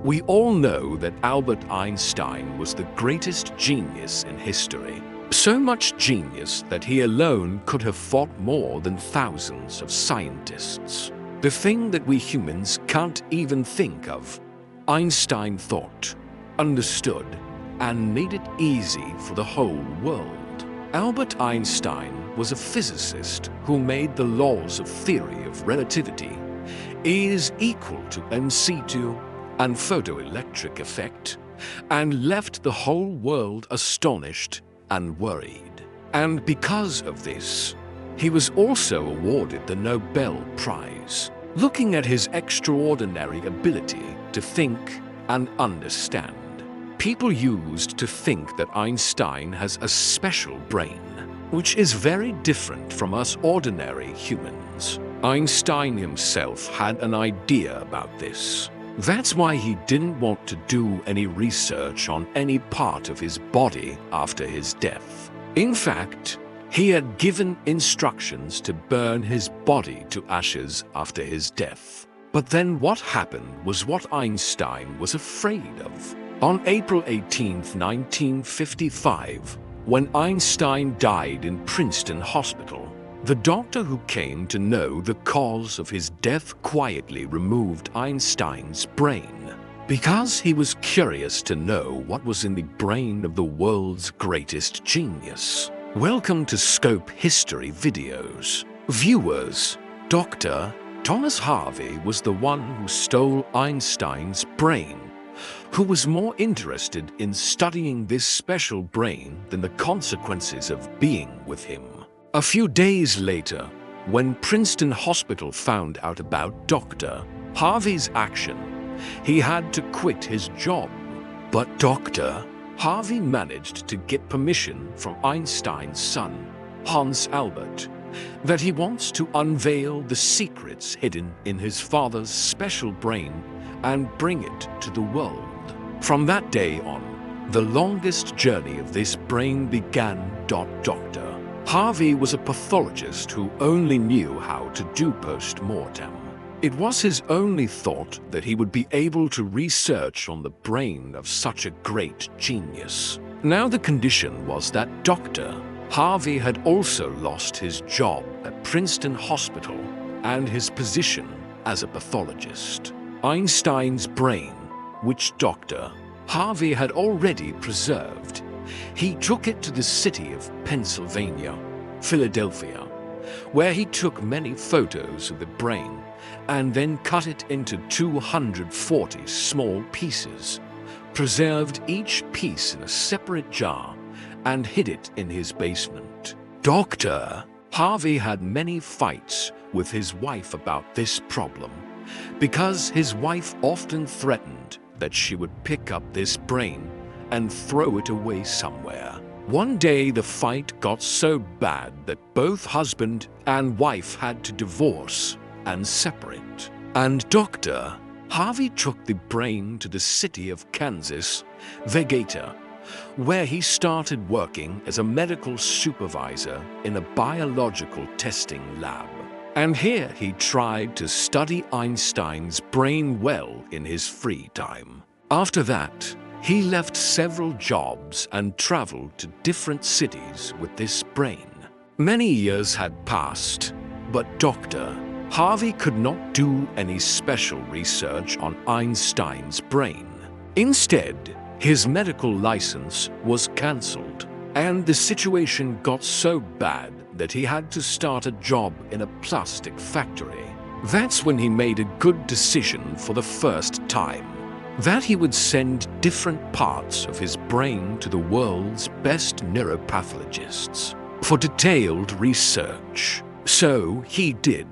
We all know that Albert Einstein was the greatest genius in history. So much genius that he alone could have fought more than thousands of scientists. The thing that we humans can't even think of, Einstein thought, understood, and made it easy for the whole world. Albert Einstein was a physicist who made the laws of theory of relativity, E is equal to mc2, and photoelectric effect, and left the whole world astonished and worried. And because of this, he was also awarded the Nobel Prize. Looking at his extraordinary ability to think and understand, people used to think that Einstein has a special brain, which is very different from us ordinary humans. Einstein himself had an idea about this. That's why he didn't want to do any research on any part of his body after his death. In fact, he had given instructions to burn his body to ashes after his death. But then what happened was what Einstein was afraid of. On April 18, 1955, when Einstein died in Princeton Hospital, the doctor who came to know the cause of his death quietly removed Einstein's brain, because he was curious to know what was in the brain of the world's greatest genius. Welcome to Scope History Videos. Viewers, Dr. Thomas Harvey was the one who stole Einstein's brain, who was more interested in studying this special brain than the consequences of being with him. A few days later, when Princeton Hospital found out about Dr. Harvey's action, he had to quit his job. But Dr. Harvey managed to get permission from Einstein's son, Hans Albert, that he wants to unveil the secrets hidden in his father's special brain and bring it to the world. From that day on, the longest journey of this brain began. Dr. Harvey was a pathologist who only knew how to do post-mortem. It was his only thought that he would be able to research on the brain of such a great genius. Now the condition was that Dr. Harvey had also lost his job at Princeton Hospital and his position as a pathologist. Einstein's brain, which Dr. Harvey had already preserved, he took it to the city of Pennsylvania, Philadelphia, where he took many photos of the brain and then cut it into 240 small pieces, preserved each piece in a separate jar, and hid it in his basement. Dr. Harvey had many fights with his wife about this problem, because his wife often threatened that she would pick up this brain and throw it away somewhere. One day the fight got so bad that both husband and wife had to divorce and separate. And Dr. Harvey took the brain to the city of Kansas, Vegeta, where he started working as a medical supervisor in a biological testing lab. And here he tried to study Einstein's brain well in his free time. After that, he left several jobs and traveled to different cities with this brain. Many years had passed, but Dr. Harvey could not do any special research on Einstein's brain. Instead, his medical license was cancelled, and the situation got so bad that he had to start a job in a plastic factory. That's when he made a good decision for the first time, that he would send different parts of his brain to the world's best neuropathologists for detailed research. So he did.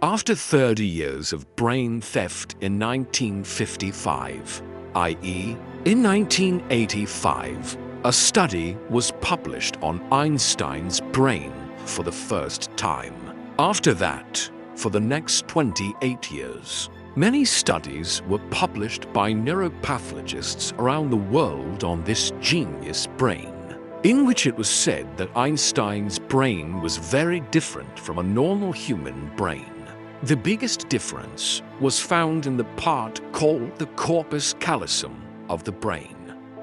After 30 years of brain theft in 1955, i.e., in 1985, a study was published on Einstein's brain for the first time. After that, for the next 28 years, many studies were published by neuropathologists around the world on this genius brain, in which it was said that Einstein's brain was very different from a normal human brain. The biggest difference was found in the part called the corpus callosum of the brain.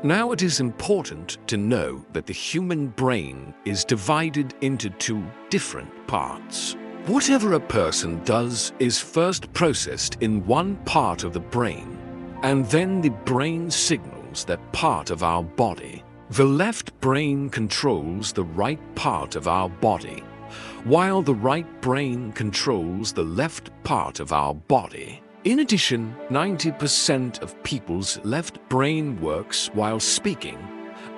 Now it is important to know that the human brain is divided into two different parts. Whatever a person does is first processed in one part of the brain, and then the brain signals that part of our body. The left brain controls the right part of our body, while the right brain controls the left part of our body. In addition, 90% of people's left brain works while speaking,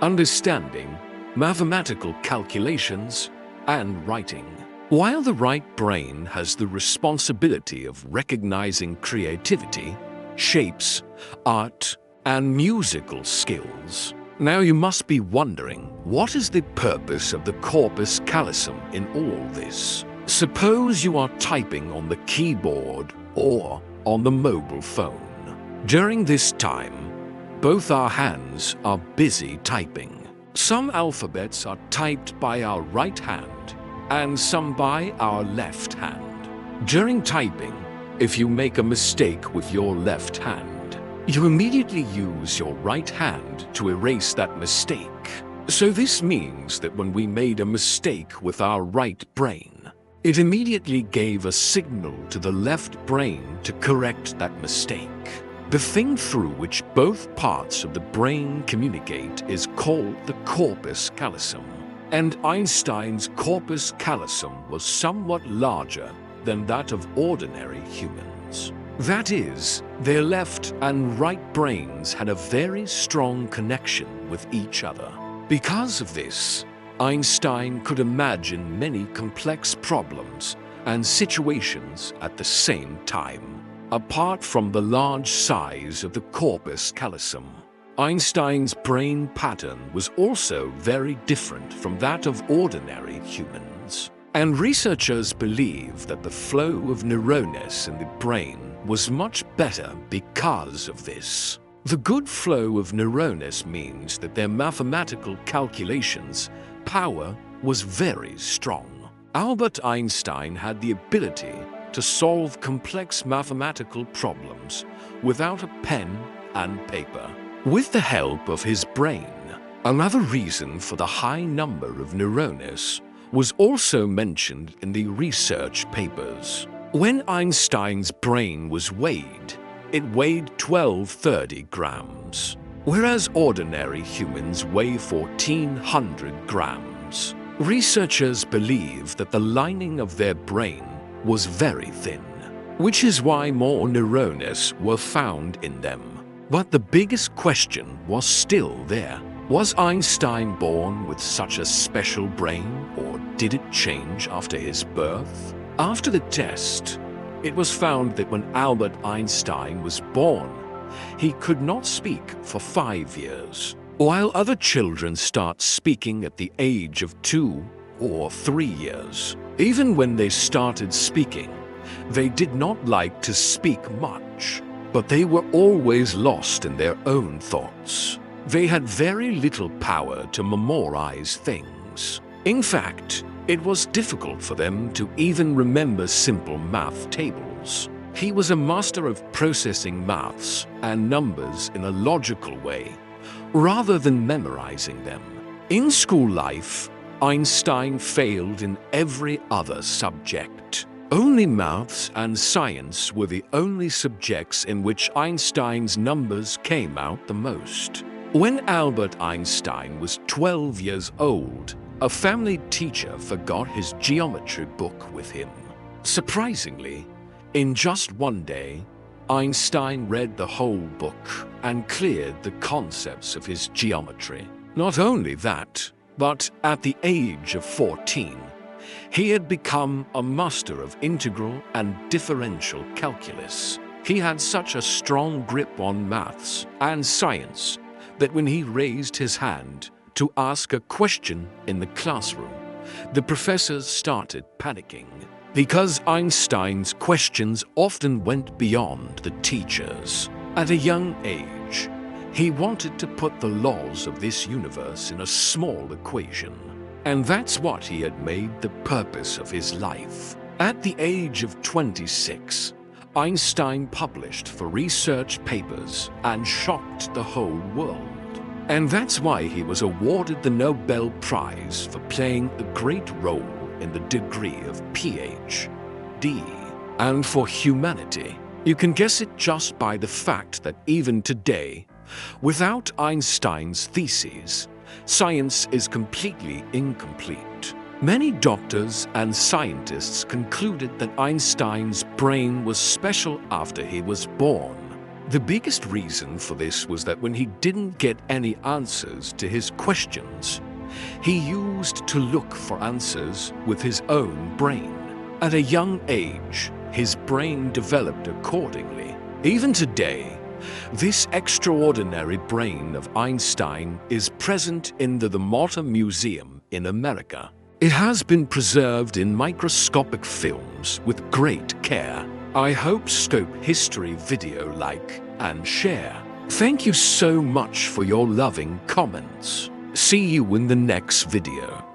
understanding, mathematical calculations, and writing, while the right brain has the responsibility of recognizing creativity, shapes, art, and musical skills. Now you must be wondering, what is the purpose of the corpus callosum in all this? Suppose you are typing on the keyboard or on the mobile phone. During this time, both our hands are busy typing. Some alphabets are typed by our right hand and some by our left hand. During typing, if you make a mistake with your left hand, you immediately use your right hand to erase that mistake. So this means that when we made a mistake with our right brain, it immediately gave a signal to the left brain to correct that mistake. The thing through which both parts of the brain communicate is called the corpus callosum. And Einstein's corpus callosum was somewhat larger than that of ordinary humans. That is, their left and right brains had a very strong connection with each other. Because of this, Einstein could imagine many complex problems and situations at the same time. Apart from the large size of the corpus callosum, Einstein's brain pattern was also very different from that of ordinary humans. And researchers believe that the flow of neurons in the brain was much better because of this. The good flow of neurons means that their mathematical calculations power was very strong. Albert Einstein had the ability to solve complex mathematical problems without a pen and paper. With the help of his brain, another reason for the high number of neurons was also mentioned in the research papers. When Einstein's brain was weighed, it weighed 1230 grams, whereas ordinary humans weigh 1400 grams. Researchers believe that the lining of their brain was very thin, which is why more neurons were found in them. But the biggest question was still there. Was Einstein born with such a special brain, or did it change after his birth? After the test, it was found that when Albert Einstein was born, he could not speak for 5 years, while other children start speaking at the age of 2 or 3 years. Even when they started speaking, they did not like to speak much, but they were always lost in their own thoughts. They had very little power to memorize things. In fact, it was difficult for them to even remember simple math tables. He was a master of processing maths and numbers in a logical way, rather than memorizing them. In school life, Einstein failed in every other subject. Only maths and science were the only subjects in which Einstein's numbers came out the most. When Albert Einstein was 12 years old, a family teacher forgot his geometry book with him. Surprisingly, in just one day, Einstein read the whole book and cleared the concepts of his geometry. Not only that, but at the age of 14, he had become a master of integral and differential calculus. He had such a strong grip on maths and science that when he raised his hand to ask a question in the classroom, the professors started panicking, because Einstein's questions often went beyond the teachers. At a young age, he wanted to put the laws of this universe in a small equation, and that's what he had made the purpose of his life. At the age of 26, Einstein published for research papers and shocked the whole world. And that's why he was awarded the Nobel Prize for playing a great role in the degree of Ph.D. And for humanity, you can guess it just by the fact that even today, without Einstein's theses, science is completely incomplete. Many doctors and scientists concluded that Einstein's brain was special after he was born. The biggest reason for this was that when he didn't get any answers to his questions, he used to look for answers with his own brain. At a young age, his brain developed accordingly. Even today, this extraordinary brain of Einstein is present in the Motor Museum in America. It has been preserved in microscopic films with great care. I hope Scope History video like and share. Thank you so much for your loving comments. See you in the next video.